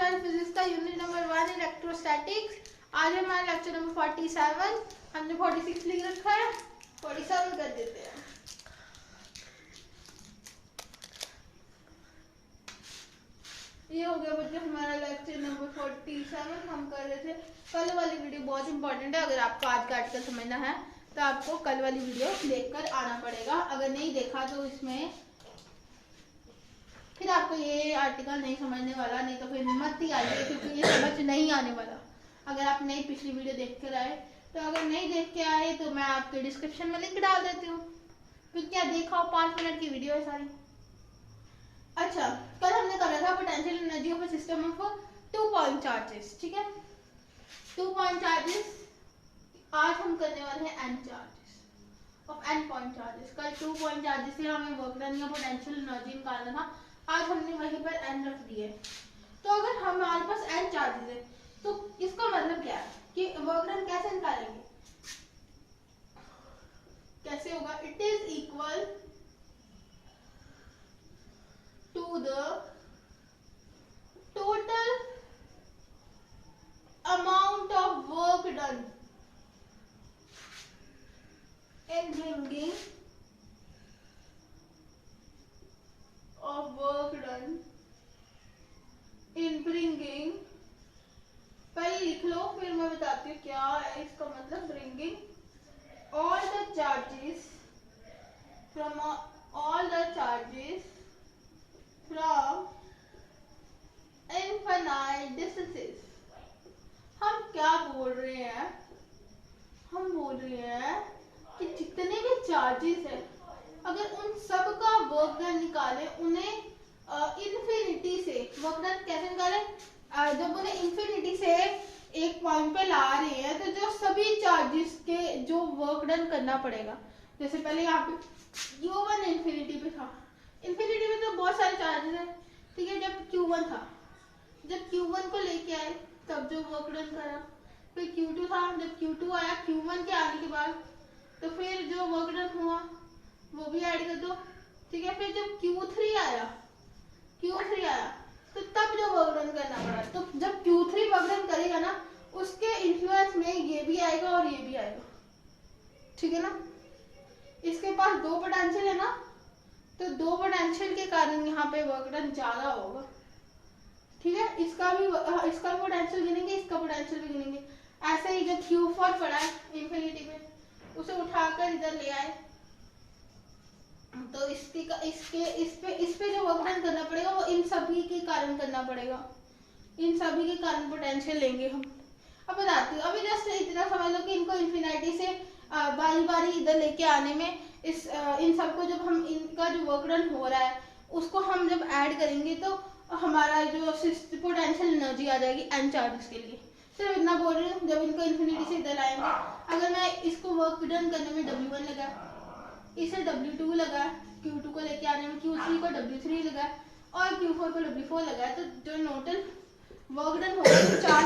Twelfth physics का unit number 1 electrostatics. आज हमारा लेक्चर नंबर 47। हमने 46 लिख रखा है, 47 कर देते हैं। ये हो गया बच्चों हमारा लेक्चर नंबर 47। हम कर रहे थे। कल वाली वीडियो बहुत इंपॉर्टेंट है। अगर आपको आज का आर्टिकल समझना है तो आपको कल वाली वीडियो देखकर आना पड़ेगा। अगर नहीं देखा तो इसमें फिर आपको ये आर्टिकल नहीं समझने वाला, नहीं तो फिर मत ही आइए, क्योंकि ये समझ नहीं आने वाला अगर आप नई पिछली वीडियो देख कर आए। तो अगर नहीं देख के आए तो मैं आपके डिस्क्रिप्शन में लिंक डाल देती हूँ, क्योंकि क्या देखा हो 5 मिनट की वीडियो है सारी। अच्छा, कल हमने करा था potential energy of a system of 2 point charges. ठीक है, 2 पॉइंट चार्जेस। आज हम करने वाले हैं n charges of n point charges. कल 2 पॉइंट चार्जेस से हमें वर्क डन या पोटेंशियल एनर्जी निकालना था। आज हमने वहीं पर n रख दिए। तो अगर हमारे पास n चार्जेस है तो इसका मतलब क्या है कि वर्क डन कैसे निकालेंगे, कैसे होगा? It is equal to the total amount of work done in bringing of work done in bringing, पहले लिख लो फिर मैं बताती हूँ क्या है इसका मतलब। bringing all the charges from infinite distances। हम क्या बोल रहे हैं? हम बोल रहे हैं कि जितने भी चार्जेस है अगर उन सब का वर्क डन निकाले, उन्हें इन्फिनिटी से वर्क डन कैसे निकाले? जब उन्हें इन्फिनिटी से एक पॉइंट पे ला रहे हैं तो जो सभी चार्जेस के जो वर्क डन करना पड़ेगा, जैसे पहले यहाँ पे Q1 इन्फिनिटी पे था। इन्फिनिटी में तो बहुत सारे चार्जेस है, ठीक है। जब Q1 था, जब Q1 को लेके आए तब जो वर्क डन करा, फिर Q2 था, जब Q2 आया Q1 के आने के बाद तो फिर जो वर्क डन हुआ वो भी ऐड कर दो, ठीक है। फिर जब Q3 आया तो तब जो वर्क डन करना पड़ा, तो जब Q3 वर्क डन करेगा ना, उसके इन्फ्लुएंस में ये भी आएगा और ये भी आएगा, ठीक है ना। इसके पास 2 पोटेंशियल है ना, तो 2 पोटेंशियल के कारण यहाँ पे वर्क डन ज्यादा होगा, ठीक है। इसका पोटेंशियल गिनेंगे, इसका पोटेंशियल भी गिनेंगे। ऐसे ही जब Q4 पड़ा है इन्फिनिटी पे, उसे उठाकर इधर ले आए तो इस पे जो वर्क डन करना पड़ेगा वो इन सभी के कारण करना पड़ेगा। इन सभी के कारण पोटेंशियल लेंगे हम। अब बताती हूँ, अभी जस्ट इतना समझ लो कि इनको इन्फिनिटी से बारी बारी इधर लेके आने में इन सबको जब हम इनका जो वर्क डन हो रहा है उसको हम जब ऐड करेंगे तो हमारा जो पोटेंशियल एनर्जी आ जाएगी n चार्जेस के लिए। सिर्फ इतना बोल रही हूँ, जब इनको इन्फिनिटी से इधर लाएंगे, अगर मैं इसको वर्क डन करने में W1 लगा, इसे W2 लगा, Q2 को लेके आने में Q3 को W3 लगा और Q4 को W4 लगा, तो जो टोटल वर्क डन होगा चार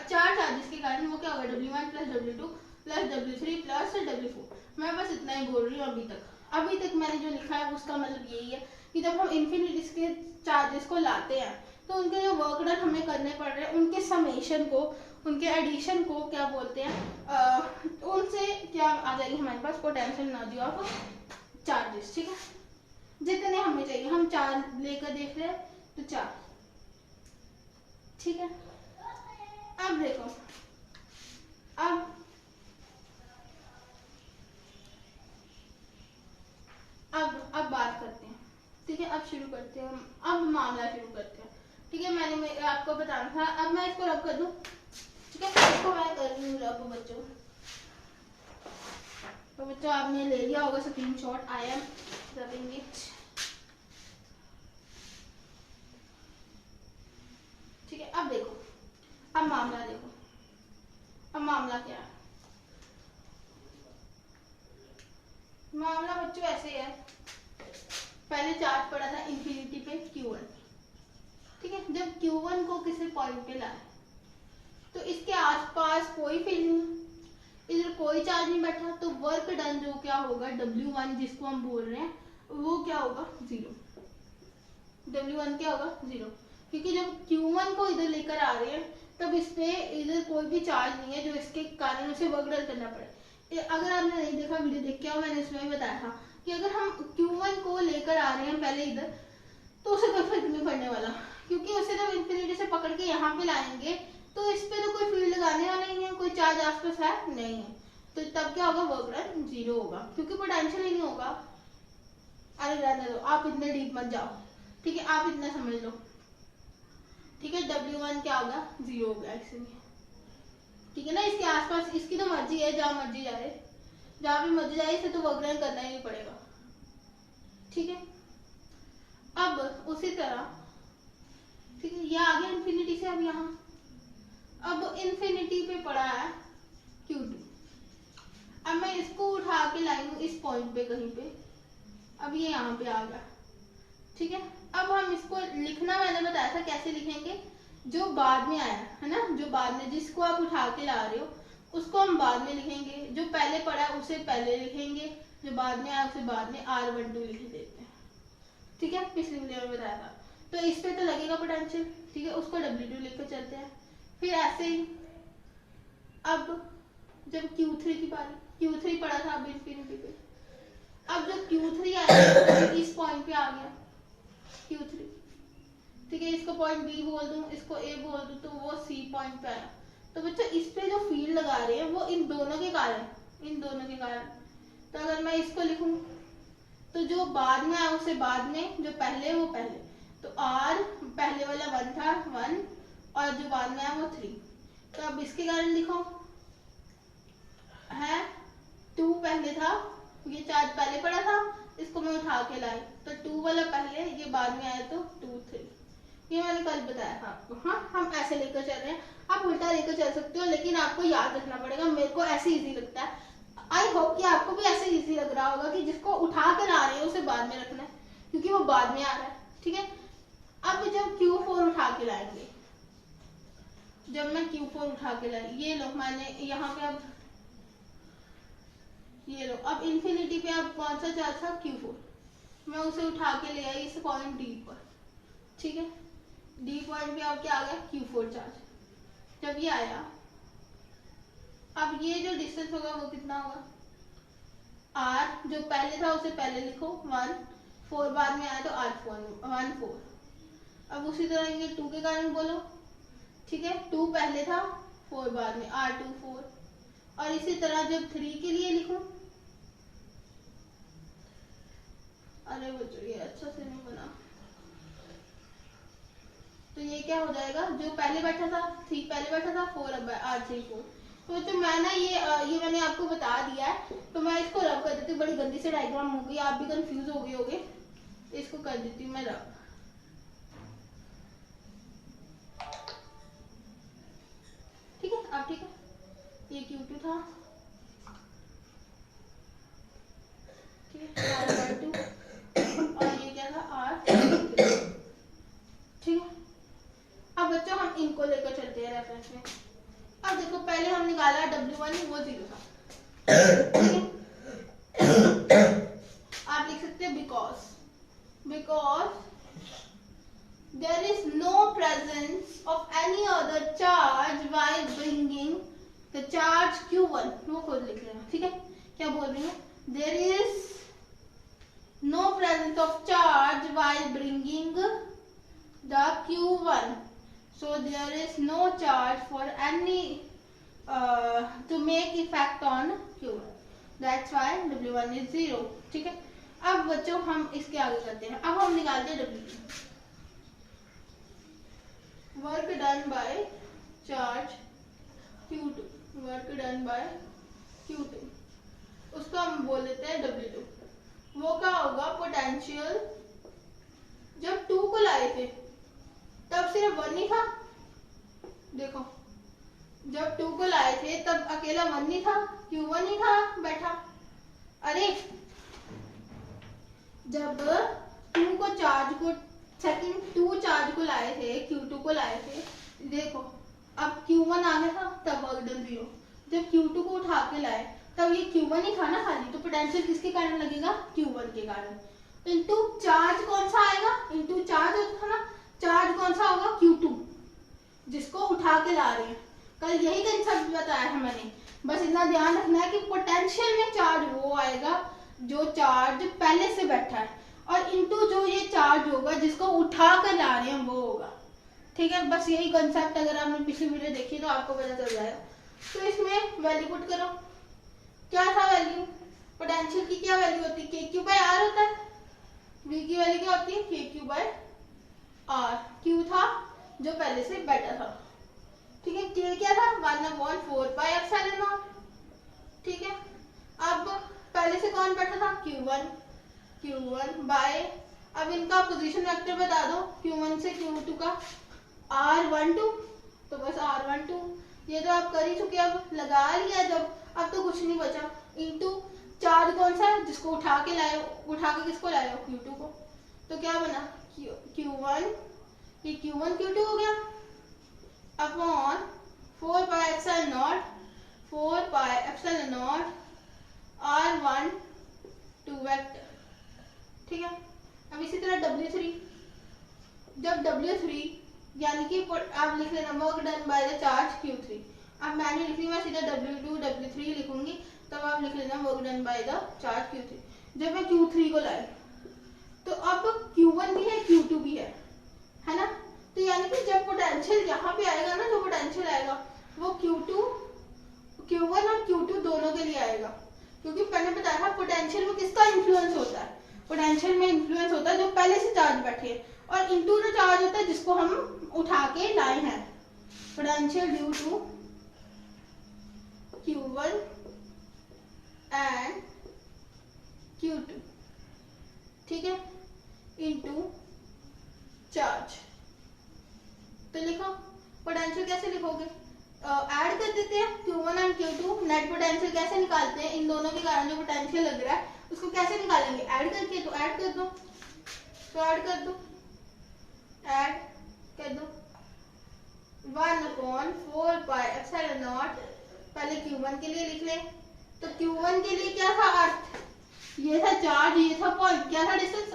चार्जेस के कारण वो क्या होगा? W1 plus W2 plus W3 plus W4। मैं बस इतना ही बोल रही हूँ अभी तक मैंने जो लिखा है उसका मतलब यही है कि जब हम इन्फिनिटी के चार्जेस को लाते हैं तो उनके जो वर्क डन हमें करने पड़ रहे हैं, उनके समेशन को, उनके एडिशन को क्या बोलते हैं, उनसे क्या आ जाएगी हमारे पास? पोटेंशियल एनर्जी ऑफ चार्जेस, ठीक है। जितने हमें चाहिए, हम 4 लेकर देख रहे हैं तो 4, ठीक है। अब देखो, अब बात करते हैं, ठीक है। अब शुरू करते हैं, अब मामला शुरू करते हैं, ठीक है। मैंने आपको बताना था। अब मैं इसको रब कर दूं, ठीक है। इसको मैं कर रही हूँ रब बच्चों। तो बच्चों आपने ले लिया होगा screenshot, I am rubbing it, ठीक है। अब देखो, अब मामला देखो, अब मामला क्या है? मामला बच्चों ऐसे है, पहले चार्ज पड़ा था इन्फिनिटी पे Q1, ठीक है। जब Q1 को किसी पॉइंट पे लाए तो इसके आसपास कोई फील्ड नहीं, इधर कोई चार्ज नहीं बैठा, तो वर्क डन जो क्या होगा W1 जिसको हम बोल रहे हैं वो क्या होगा? 0। W1 क्या होगा? 0। क्योंकि जब Q1 को इधर लेकर आ रहे हैं तब इस पे इधर कोई भी चार्ज नहीं है जो इसके कारण उसे वर्क डन करना पड़े। अगर आपने नहीं देखा वीडियो देख के, मैंने इसमें भी बताया था कि अगर हम Q1 को लेकर आ रहे हैं पहले इधर, तो उसे कोई फर्क नहीं पड़ने वाला, क्योंकि उसे जब इंफिनिटी से पकड़ के यहाँ पे लाएंगे तो इस पे तो कोई फील्ड लगाने वाला नहीं है, कोई चार्ज आसपास है नहीं है, तो तब क्या होगा, वर्क डन 0 होगा, क्योंकि पोटेंशियल ही नहीं होगा। अरे रहने दो, आप इतने डीप मत जाओ, ठीक है, आप इतना समझ लो, ठीक है। W1 क्या होगा, 0 हो गया इसलिए, ठीक है ना। इसके आसपास इसकी तो मर्जी है, जहां मर्जी जाए, जहां भी मर्जी जाए, इसे तो वर्क डन करना ही नहीं पड़ेगा, ठीक है। अब उसी तरह, ठीक है, ये आ गया इंफिनिटी से। अब यहाँ अब इंफिनिटी पे पड़ा है Q2। अब मैं इसको उठा के लाई हूँ इस पॉइंट पे कहीं पे, अब ये यहाँ पे आ गया, ठीक है। अब हम इसको लिखना, मैंने बताया था कैसे लिखेंगे, जो बाद में आया है ना, जो बाद में जिसको आप उठा के ला रहे हो उसको हम बाद में लिखेंगे, जो पहले पड़ा है उसे पहले लिखेंगे, जो बाद में आया उसे बाद में, R12 लिख देते हैं, ठीक है। पिछली वीडियो में बताया था। तो इस पे तो लगेगा पोटेंशियल, ठीक है, उसको W2 लेकर चलते हैं। फिर ऐसे ही अब जब Q3 की बारी, Q3 पड़ा था अब इंफिनिटी पे, अब जब Q3 आया इस पॉइंट पे आ गया Q3, ठीक है, इसको पॉइंट B बोल दूं, इसको A बोल दूं, तो वो C पॉइंट पे आया। तो बच्चों इस पे जो फील्ड लगा रहे हैं वो इन दोनों के कारण, इन दोनों के कारण। तो अगर मैं इसको लिखूं तो जो बाद में आया उसे बाद में, जो पहले वो पहले, तो R पहले वाला 1 था 1, और जो बाद में आया वो 3। तो अब इसके कारण लिखो है 2 पहले था, ये चार्ज पहले पड़ा था, इसको मैं उठा के लाई, तो 2 वाला पहले, ये बाद में आया तो 2 3। ये मैंने कल बताया था आपको। हाँ, हम ऐसे लेकर चल रहे हैं, आप उल्टा लेकर चल सकते हो, लेकिन आपको याद रखना पड़ेगा। मेरे को ऐसे इजी लगता है, आई होप कि आपको भी ऐसे इजी लग रहा होगा कि जिसको उठा कर ला रहे हैं उसे बाद में रखना है, क्योंकि वो बाद में आ रहा है, ठीक है। अब जब Q4 उठा के लाएंगे, जब मैं Q4 उठा के लाई, ये लो मैंने यहाँ पे, अब ये लो, अब इंफिनिटी पे अब कौन सा चार्ज था, Q4, मैं उसे उठा के ले आई इस पॉइंट D पर, ठीक है। D पॉइंट पे अब क्या आ गया, Q4 चार्ज। जब ये आया, अब ये जो डिस्टेंस होगा वो कितना होगा, R जो पहले था उसे पहले लिखो 1, 4 बाद में आया तो R1 4। अब उसी तरह ये 2 के कारण बोलो, ठीक है, 2 पहले था 4 बाद में, R2 4। और इसी तरह जब 3 के लिए लिखूं, अरे बच्चों ये अच्छा से नहीं बना, तो ये क्या हो जाएगा, जो पहले बैठा था 3 पहले बैठा था 4, अब R3 4। तो मैं ना ये मैंने आपको बता दिया है, तो मैं इसको रब कर देती हूँ। बड़ी गंदी से डायग्राम हो गई, आप भी कंफ्यूज हो गए होगे, इसको कर देती हूँ मैं रब, ठीक है। अब ठीक है, ये Q2 था, ठीक है, R2, और ये क्या था, R3, ठीक है। अब बच्चों हम इनको लेकर चलते हैं रेफरेंस में। अब देखो पहले हम निकाला W1, वो 0 था, ठीक है। आप लिख सकते हैं because there is no presence of any other charge while bringing the charge Q1, वो खुद लिख लेना, ठीक है। क्या बोल रही हूँ, there is no presence of charge while bringing the Q1, so there is no charge for any to make effect on Q1, that's why W1 is 0, ठीक है। अब बच्चों हम इसके आगे करते हैं, अब हम निकालते हैं W2, work done by charge Q2, work done bye Q2, उसको हम बोल देते हैं W2। वो क्या होगा, पोटेंशियल जब 2 को लाए थे तब सिर्फ 1 ही था, देखो जब 2 को लाए थे तब अकेला 1 ही था, Q1 ही था बैठा। अरे जब 2 को चार्ज को सेकंड 2 चार्ज को लाए थे, Q2 को लाए थे, देखो अब Q1 आ गया था, तब वर्क डन 0। जब Q2 को उठा के लाए तब ये Q1 ही था ना खाली, तो पोटेंशियल किसके कारण लगेगा, Q1 के कारण। इनटू चार्ज कौन सा आएगा, इनटू चार्ज था ना, चार्ज कौन सा होगा, Q2, जिसको उठा के ला रहे हैं। कल यही कंसेप्ट बताया है मैंने, बस इतना ध्यान रखना है कि पोटेंशियल में चार्ज वो आएगा जो चार्ज पहले से बैठा है, और इनटू जो ये चार्ज होगा जिसको उठा कर ला रहे हैं वो होगा। ठीक है, बस यही कंसेप्ट अगर आपने पिछली वीडियो देखी तो आपको पता चल जाएगा। तो इसमें वैल्यू पुट करो, क्या था वैल्यू, पोटेंशियल की क्या वैल्यू होती है, KQ/R होता है, V की वैल्यू क्या होती है, KQ/R। Q था जो पहले से बैठा था, ठीक है, K क्या था, 1/4πε0। ठीक है, अब पहले से कौन बैठा था, Q1 बाय, अब इनका पोजीशन वेक्टर बता दो, Q1 से Q2 का, R12, तो बस R12, ये तो आप कर ही चुके, अब लगा लिया जब, अब तो कुछ नहीं बचा, इनटू चार्ज कौन सा है जिसको उठा के लाए, उठा के किसको लाए हो, Q2 को, तो क्या बना, Q1, ये Q1 Q2 हो गया, अपॉन 4πε0 R12 वेक्टर। ठीक है, अब इसी तरह W3, जब W3 यानी कि आप लिख लेना work done by the charge Q3, अब मैंने लिखी, मैं सीधा W2 W3 लिखूंगी, तब आप लिख लेना work done by the charge Q3। जब मैं Q3 को लाई तो अब Q1 भी है Q2 भी है ना, तो यानी कि जब पोटेंशियल यहाँ पे आएगा ना, जो पोटेंशियल आएगा वो Q1 और Q2 दोनों के लिए आएगा, क्योंकि मैंने बताया था पोटेंशियल में किसका इन्फ्लुएंस होता है, पोटेंशियल में इन्फ्लुएंस होता है जो पहले से चार्ज बैठे हैं, और इनटू जो चार्ज होता है जिसको हम उठा के लाए हैं, potential due to Q1 and Q2, ठीक है, इनटू चार्ज। तो लिखो पोटेंशियल कैसे लिखोगे, ऐड कर देते हैं Q1 and Q2, net potential कैसे निकालते हैं, इन दोनों के कारण जो पोटेंशियल लग रहा है उसको कैसे निकालेंगे, ऐड करके, तो ऐड कर दो, तो ऐड कर दो, ऐड कर दो 1/4πε0, पहले Q1 के लिए लिख ले, तो Q1 के लिए क्या था अर्थ, ये था चार्ज, ये था पॉइंट, क्या था डिस्टेंस,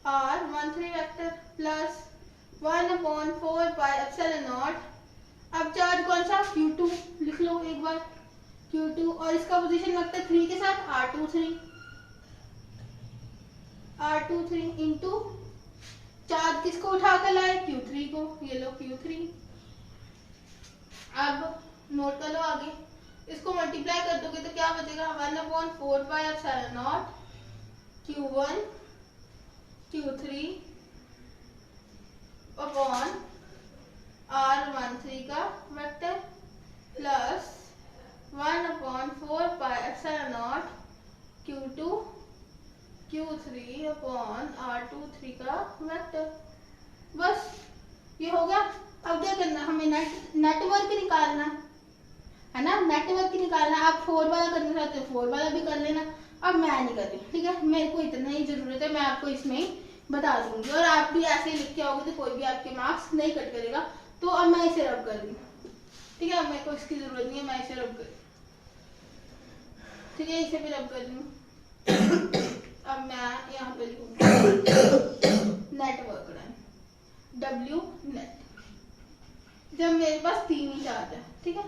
R13 वेक्टर प्लस 1/4πε0, अब चार्ज कौन सा, Q2 लिख लो एक बार, Q2, और इसका पोजीशन वेक्टर 3 के साथ R23 इंटू चार्ज किसको उठा कर लाए, Q3 को, ये लो Q3। अब नोट कर लो आगे, इसको मल्टीप्लाई कर दोगे तो क्या बचेगा, 1/4πε0 Q1 Q3 अपॉन R13 का vector plus 1/4πε0 Q2 Q3 upon R23 का वेक्टर। बस ये हो गया। अब क्या करना, हमें नेटवर्क निकालना है ना, नेटवर्क निकालना। आप 4 वाला करना चाहते हो 4 वाला भी कर लेना, अब मैं नहीं कर रही, ठीक है, मेरे को इतना ही जरूरत है, मैं आपको इसमें ही बता दूंगी, और आप भी ऐसे ही लिख के आओगे तो कोई भी आपके मार्क्स नहीं कट करेगा। तो अब मैं इसे रब कर रही हूँ, ठीक है, अब मेरे को इसकी जरूरत नहीं है, मैं इसे रब कर, ठीक है, इसे भी रब कर रही हूँ। अब मैं यहाँ पे लिखूंगी नेटवर्क डन, W नेट। जब मेरे पास 3 ही चार्ज है, ठीक है,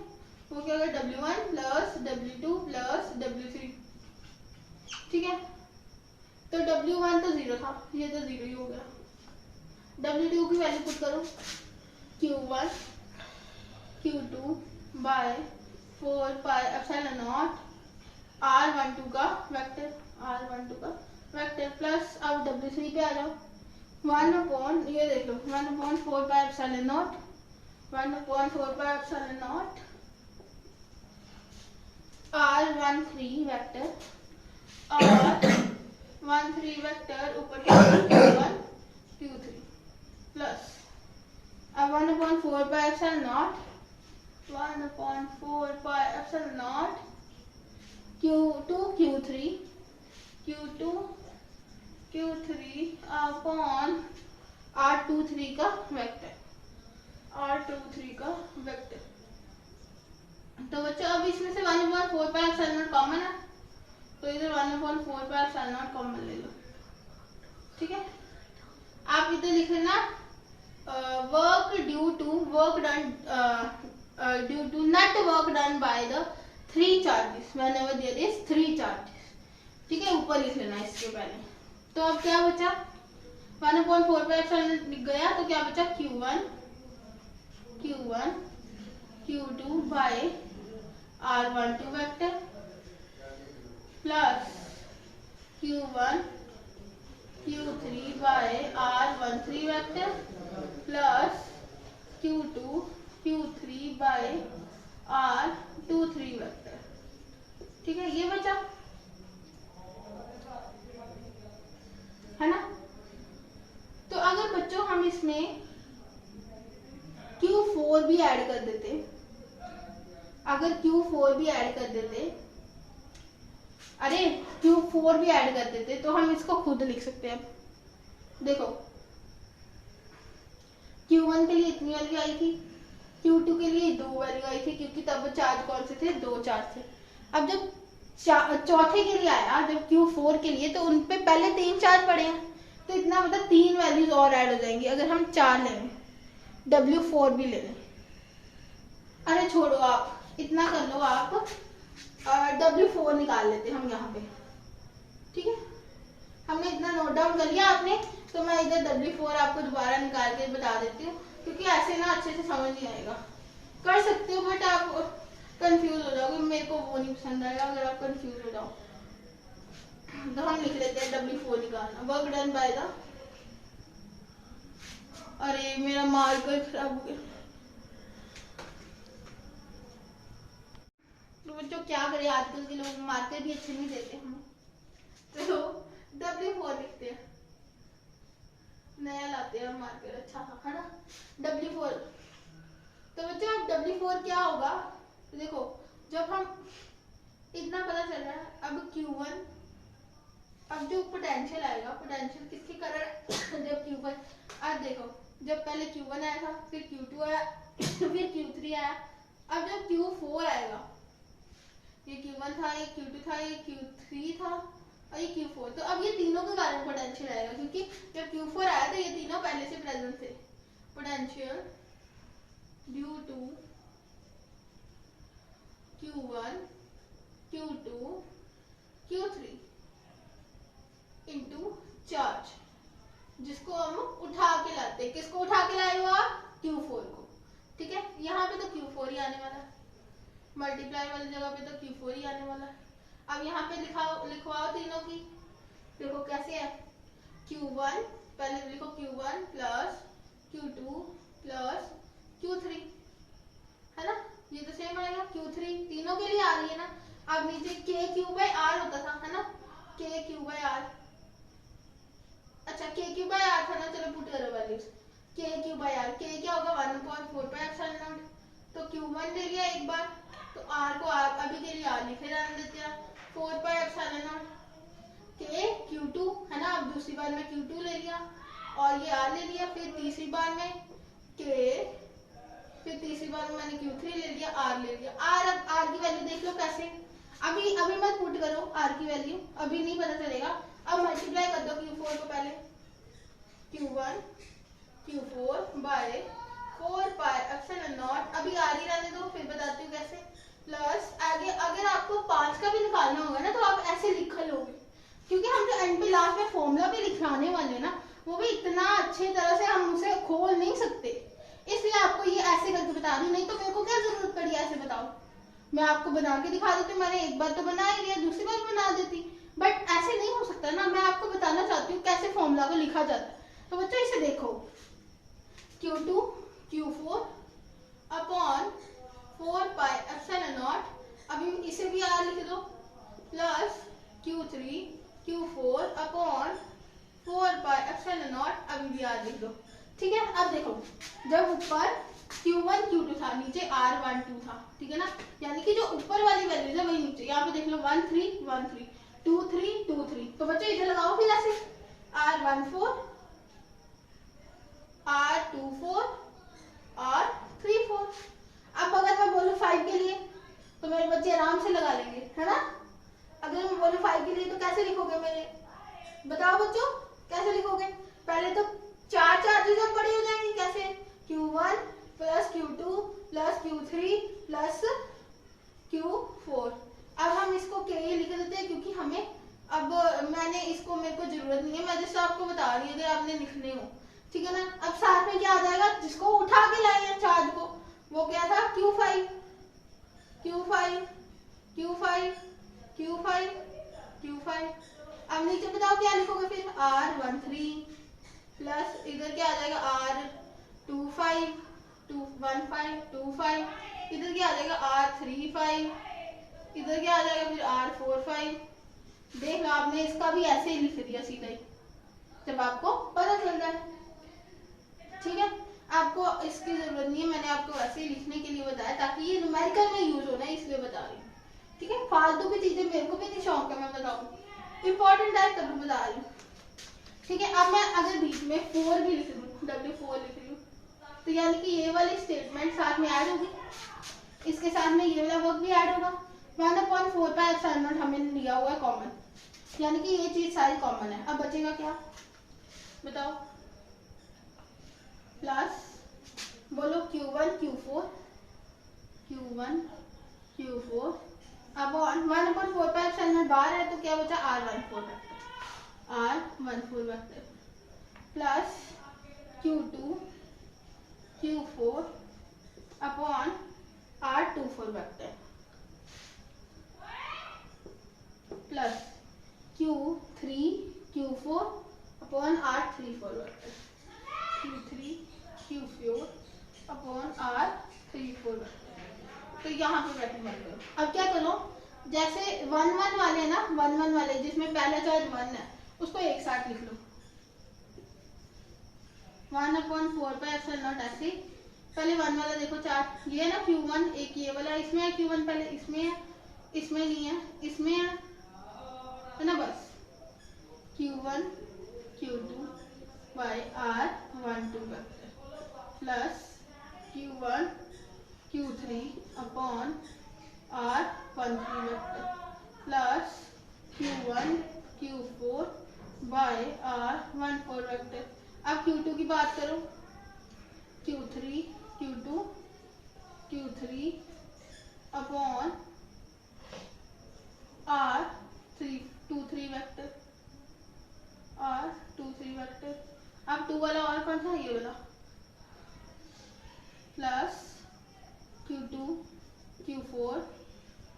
वो क्या होगा, W1 plus W2 plus W3, ठीक है, तो W1 तो 0 था, ये तो 0 ही हो गया। W2 की वैल्यू पुट करो, Q1 Q2 बाय 4πε0 R12 का वेक्टर, R12 का वेक्टर प्लस, अब W3 पे आ जाओ, 1/, ये देख लो 1/4πε0 1/4πε0 R13 वेक्टर और 13 वेक्टर ऊपर Q1 Q3 प्लस, अब 1/4πε0 Q2 Q3 अपॉन R23 का वेक्टर, R23 का वेक्टर। तो बच्चों अब इसमें से 1/4πε0 कॉमन है, तो इधर 1/4πε0 कॉमन ले लो, ठीक है, आप इधर लिख लेना work due to not work done by the 3 charges whenever there is 3 charges. ठीक है, ऊपर लिख लेना इसके पहले। तो अब क्या बचा, 1/4 लिख गया, तो क्या बचा Q1 Q2 by R12 vector plus Q1 Q3 by R13 vector plus Q2 Q3 by R23 vector. ठीक है, ये बचा है ना। तो अगर बच्चों हम इसमें Q4 भी ऐड कर देते, अगर Q4 भी ऐड कर देते, अरे Q4 भी ऐड कर देते तो हम इसको खुद लिख सकते हैं। देखो Q1 के लिए इतनी वैल्यू आई थी, Q2 के लिए 2 वैल्यू आई थी, क्योंकि तब चार्ज कौन से थे, 2 चार्ज थे। अब जब चौथे के लिए आया, जब Q4 के लिए, तो उन पे पहले 3 चार्ज पड़े हैं, तो इतना मतलब 3 वैल्यूज और ऐड हो जाएंगी। अगर हम 4 लें, W4 भी ले लें, अरे छोड़ो आप इतना कर लो, आप W4 निकाल लेते हम यहाँ पे। ठीक है, हमने इतना नोट डाउन कर लिया आपने, तो मैं इधर W4 आपको दोबारा निकाल के बता देती हूँ, क्योंकि ऐसे ना अच्छे से समझ नहीं आएगा। कर सकते हो बट आप कंफ्यूज हो जाओगे, मेरे को वो नहीं पसंद आएगा अगर आप कंफ्यूज हो जाओ। तो हम लिख लेते हैं W4 निकालना, वर्क डन बाय द, अरे मेरा मार्कर खराब हो गया। तो बच्चों क्या करें, आजकल के लोग मार्कर भी अच्छे नहीं देते हमें, तो W4 लिखते हैं, नया लाते हैं मार्कर अच्छा सा, है ना, W4। तो बच्चों अब W4 क्या होगा, तो देखो जब हम इतना पता चल रहा है, अब Q1, अब जो पोटेंशियल आएगा, पोटेंशियल किसके कारण जब Q1, अब देखो जब पहले Q1 आया था, फिर Q2 आया, फिर Q3 आया, अब जब Q4 आएगा, ये Q1 था, ये Q2 था, ये Q3 था और ये Q4, तो अब ये तीनों के कारण पोटेंशियल आएगा, क्योंकि जब Q4 आया तो ये तीनों पहले से प्रेजेंट थे। Potential due to Q1 Q2 Q3 into charge, जिसको हम उठा के लाते हैं। किसको उठा के लाए हो आप, Q4 को। ठीक है, यहाँ पे तो Q4 ही आने वाला है, मल्टीप्लाई वाली जगह पे तो Q4 ही आने वाला है। अब यहाँ पे लिखवाओ तीनों की, देखो कैसे है, Q1 पहले लिखो, Q1 plus Q2 plus Q3, है ना, ये तो सेम आएगा, Q3 तीनों के लिए आ रही है ना। अब नीचे KQ/R होता था, है ना, KQ/R, अच्छा KQ/R था ना, चलो पुट करो वैल्यूज, KQ/R, K क्या होगा 1/4 तो Q1 ले लिया एक बार, तो R को अभी के लिए R लिखे रहने देते हैं, 4/0 K Q2, है ना, अब दूसरी बार में Q2 ले लिया और ये R ले लिया, फिर तीसरी बार में K, फिर तीसरी बार में मैंने Q3 ले लिया, R ले लिया। अब R की वैल्यू देख लो कैसे, अभी मत पुट करो R की वैल्यू, अभी नहीं पता चलेगा। अब मल्टीप्लाई कर दो Q4 को पहले, Q1 Q4 बाय 4/0, अभी R ही रहने दो, फिर बताती हूँ कैसे। प्लस आगे अगर आपको 5 का भी निकालना होगा ना, तो आप ऐसे लिख लोगे, क्योंकि हम जो एंड पे लास्ट में फॉर्मूला भी लिखाने वाले हैं ना, वो भी इतना अच्छे तरह से हम उसे खोल नहीं सकते, इसलिए आपको ये ऐसे करके बता दूं, नहीं तो मेरे को क्या जरूरत पड़ी ऐसे बताओ, मैं आपको बना के दिखा देती, मैंने एक बार तो बना ही लिया, दूसरी बार बना देती, बट ऐसे नहीं हो सकता ना। मैं आपको बताना चाहती हूँ कैसे फॉर्मूला को लिखा जाता है। तो बच्चों इसे देखो, Q2 Q4 अपॉन 4/0, अभी इसे भी R लिख दो, प्लस Q3 Q4 अपॉन 4/0, अभी भी R लिख दो। ठीक है, अब देखो जब ऊपर Q1 Q2 था, नीचे R12 था, ठीक है ना, यानी कि जो ऊपर वाली वैल्यू है वही नीचे, यहाँ पे देख लो 1 3 1 3 2 3 2 3, तो बच्चों इधर लगाओ फिर ऐसे, R14 R24 R34। अब अगर मैं बोलूँ 5 के लिए तो मेरे बच्चे आराम से लगा लेंगे, है ना। अगर मैं बोलूँ 5 के लिए तो कैसे लिखोगे मेरे, बताओ बच्चों कैसे लिखोगे, पहले तो plus Q2 plus Q3 plus Q4। अब हम इसको के लिख देते हैं क्योंकि हमें अब मैंने इसको मेरे को जरूरत नहीं है, मैं जैसे आपको बता रही हूँ अगर आपने लिखने हो, ठीक है ना। अब साथ में क्या आ जाएगा, जिसको उठा के लाए हैं चार्ज को, वो क्या था Q5 Q5 Q5 Q5 Q5। अब नीचे बताओ क्या लिखोगे फिर, R13 प्लस इधर क्या आ जाएगा R25 1525, इधर क्या आ जाएगा R35, इधर क्या आ जाएगा फिर R45। देख लो आपने इसका भी ऐसे ही लिख दिया सीधा ही, जब आपको पता चल रहा है, ठीक है। आपको इसकी जरूरत नहीं है, मैंने आपको वैसे ही लिखने के लिए बताया ताकि ये न्यूमेरिकल में यूज होना है, इसलिए बता रही हूँ, ठीक है। फालतू की चीजें मेरे को भी नहीं शौक है मैं बताऊँ, इंपॉर्टेंट है तभी बता रही हूँ, ठीक है। अब मैं अगर बीच में 4 भी लिख दूँ, W4 लिख रही हूँ, तो यानी कि ये वाली स्टेटमेंट साथ में ऐड होगी, इसके साथ में ये वाला वर्क भी ऐड होगा। 1/4 पाई एप्सिलॉन नॉट हमें लिया हुआ है कॉमन, यानी कि ये चीज सारी कॉमन है। अब बचेगा क्या बताओ, प्लस बोलो Q1 Q4 Q1 Q4 अब 1/4 पाई एप्सिलॉन नॉट बाहर है तो क्या बचा R14 vector plus Q2 Q4 upon R24 vector plus Q3 Q4 upon R34 vector, Q3 Q4 upon R34 vector. तो यहाँ पे बैठे मत करो। अब क्या करो, जैसे 1 1 वाले ना, 1 1 वाले जिसमें पहला चार्ज 1 है उसको एक साथ लिख लो, 1/4 पाई एप्सिलॉन नॉट ऐसे। पहले 1 वाला देखो चार्ज, ये है ना Q1, एक ये वाला इसमें है Q1, पहले इसमें है, इसमें नहीं है, इसमें है ना, बस Q1 Q2 by R12 vector plus Q1 Q3 upon R13 vector plus Q1 Q4 by R14 vector. अब Q2 की बात करो, Q3 Q2 Q3 upon R23 vector R23 vector. अब 2 वाला और कौन सा, ये वाला, plus Q2 Q4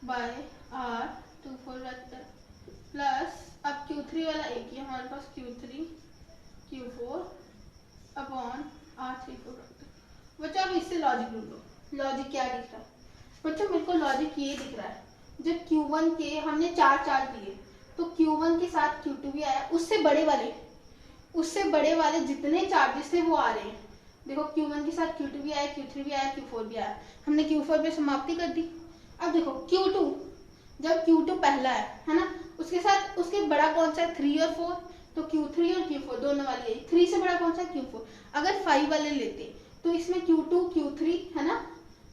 bye R24 vector plus अब Q3 वाला एक ही हमारे पास, Q3 Q4 upon R34 vector. बच्चों अब इससे लॉजिक ढूंढो, लॉजिक क्या दिख रहा है बच्चों, मेरे को लॉजिक ये दिख रहा है, जब Q1 के हमने 4 चार्ज दिए तो Q1 के साथ Q2 भी आया, उससे बड़े वाले जितने चार्जेस थे वो आ रहे हैं। देखो Q1 के साथ Q2 भी आया, Q3 भी आया, Q4 भी आया, हमने Q4 पे समाप्ति कर दी। अब देखो Q2, जब Q2 पहला है ना, उसके साथ उसके बड़ा कौन सा है 3 और 4, तो Q3 और Q4 दोनों वाली है, 3 से बड़ा कौन सा है Q4। अगर 5 वाले लेते तो इसमें Q2 Q3 है ना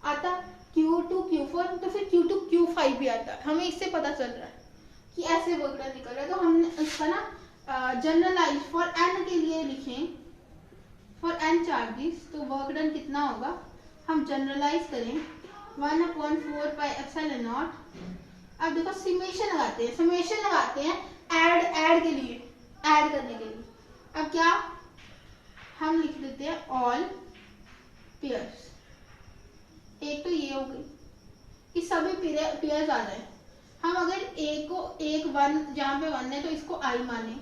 आता, Q2 Q4 तो फिर Q2 Q5 भी आता है। हमें इससे पता चल रहा है कि ऐसे वर्क डन निकल रहा है, तो हमने इसका ना जनरलाइज फॉर n के लिए लिखें, फॉर n चार्जेस तो वर्क डन कितना होगा, हम जनरलाइज करें 1/4 पाई एप्सिलॉन नॉट। अब देखो समेशन लगाते हैं ऐड के लिए, ऐड करने के लिए। अब क्या हम लिख देते हैं ऑल पेयर्स, एक तो ये हो गई कि सभी पेयर्स आ जाए। हम अगर एक को एक 1 जहाँ पे 1 है तो इसको I माने,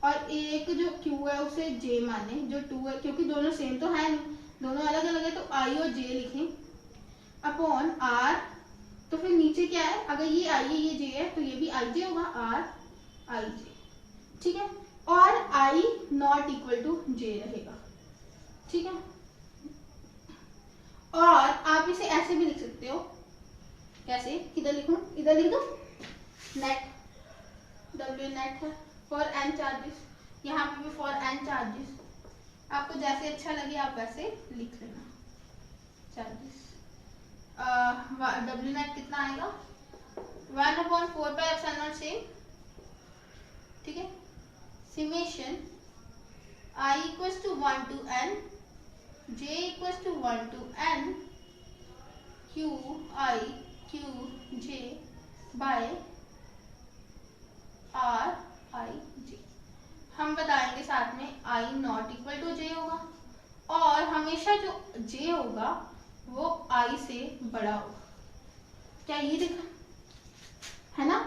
और एक जो Q है उसे J माने, जो 2 है क्योंकि दोनों सेम तो है नहीं, दोनों अलग अलग है, तो I और J लिखें अपॉन R। तो फिर नीचे क्या है, अगर ये I है ये J है तो ये भी IJ होगा, R IJ, ठीक है। और I not equal to J रहेगा, ठीक है। और आप इसे ऐसे भी लिख सकते हो, कैसे, किधर लिखूं, इधर लिख दो, नेट W नेट है फॉर n चार्जेस, यहाँ पे भी फॉर n चार्जेस, आपको जैसे अच्छा लगे आप वैसे लिख लेना चार्जेस। W नेट कितना आएगा 1/4 पाई एप्सिलॉन नॉट सेम, ठीक है, summation I equals to 1 to n j equals to 1 to n q I q j by r I j। हम बताएंगे साथ में i not equal to j होगा, और हमेशा जो j होगा वो i से बड़ा होगा। क्या ये दिखा है ना?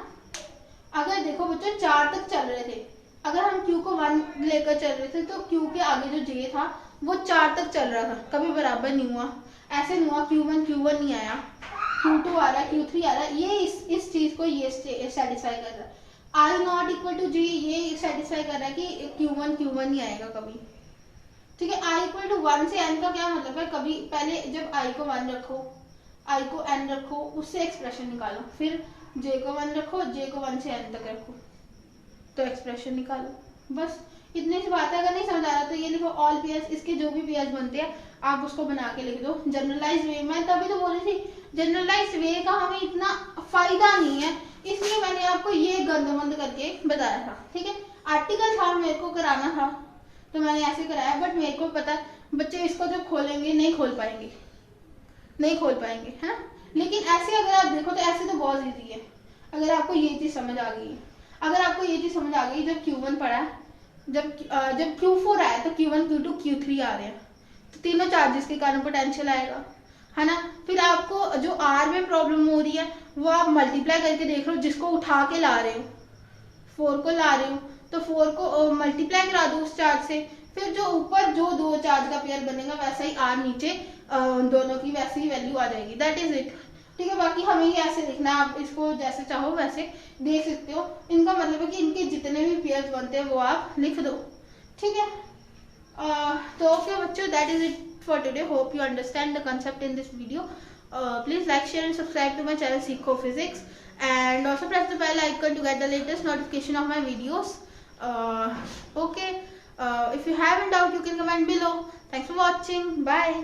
अगर देखो बच्चों 4 तक चल रहे थे, अगर हम q को 1 लेकर चल रहे थे तो q के आगे जो j था वो 4 तक चल रहा था, कभी बराबर नहीं हुआ, ऐसे नहीं हुआ q1 नहीं आया, q2 आ रहा है, q3 आ रहा है, ये इस चीज को ये सेटिस्फाई कर रहा है। i not equal to j ये सेटिस्फाई कर रहा है कि q1 नहीं आएगा कभी, ठीक है। i इक्वल टू 1 से n का क्या मतलब है, कभी पहले जब i को 1 रखो, i को n रखो, उससे एक्सप्रेशन निकालो, फिर j को 1 रखो, j को 1 से n तक रखो, तो एक्सप्रेशन निकालो। बस इतनी सी बात है। अगर नहीं समझ आ रहा तो ये लिखो ऑल पेयर्स, इसके जो भी पेयर्स बनते हैं आप उसको बना के लिख दो। जनरलाइज वे, मैं तभी तो बोल रही थी जनरलाइज वे का हमें इतना फायदा नहीं है, इसलिए मैंने आपको ये गंदमंद करके बताया था, ठीक है। आर्टिकल था मेरे को कराना था तो मैंने ऐसे कराया, बट मेरे को पता बच्चे इसको जब खोलेंगे नहीं खोल पाएंगे है ना। लेकिन ऐसे अगर आप देखो तो ऐसे तो बहुत ईजी है, अगर आपको ये चीज समझ आ गई है। अगर आपको ये चीज समझ आ गई, जब Q1 पढ़ा है, जब Q4 आया तो Q1 Q2 Q3 आ रहे हैं, तो तीनों चार्जेस के कारण पोटेंशियल आएगा, है ना। फिर आपको जो R में प्रॉब्लम हो रही है वो आप मल्टीप्लाई करके देख लो, जिसको उठा के ला रहे हो, 4 को ला रहे हो तो 4 को मल्टीप्लाई करा दो उस चार्ज से, फिर जो ऊपर जो 2 चार्ज का पेयर बनेगा वैसा ही R नीचे दोनों की वैसी ही वैल्यू आ जाएगी, दैट इज इट, ठीक है। बाकी हमें ये ऐसे लिखना है, आप इसको जैसे चाहो वैसे देख सकते हो। इनका मतलब है कि इनके जितने भी पेयर्स बनते हैं वो आप लिख दो, ठीक है। तो ओके बच्चों, that is it for today. Hope you understand the concept in this video. Please like, share and subscribe to my channel Seekho physics, and also press the bell icon to get the latest notification of my videos. Okay, if you have any doubt you can comment below. Thanks for watching. Bye.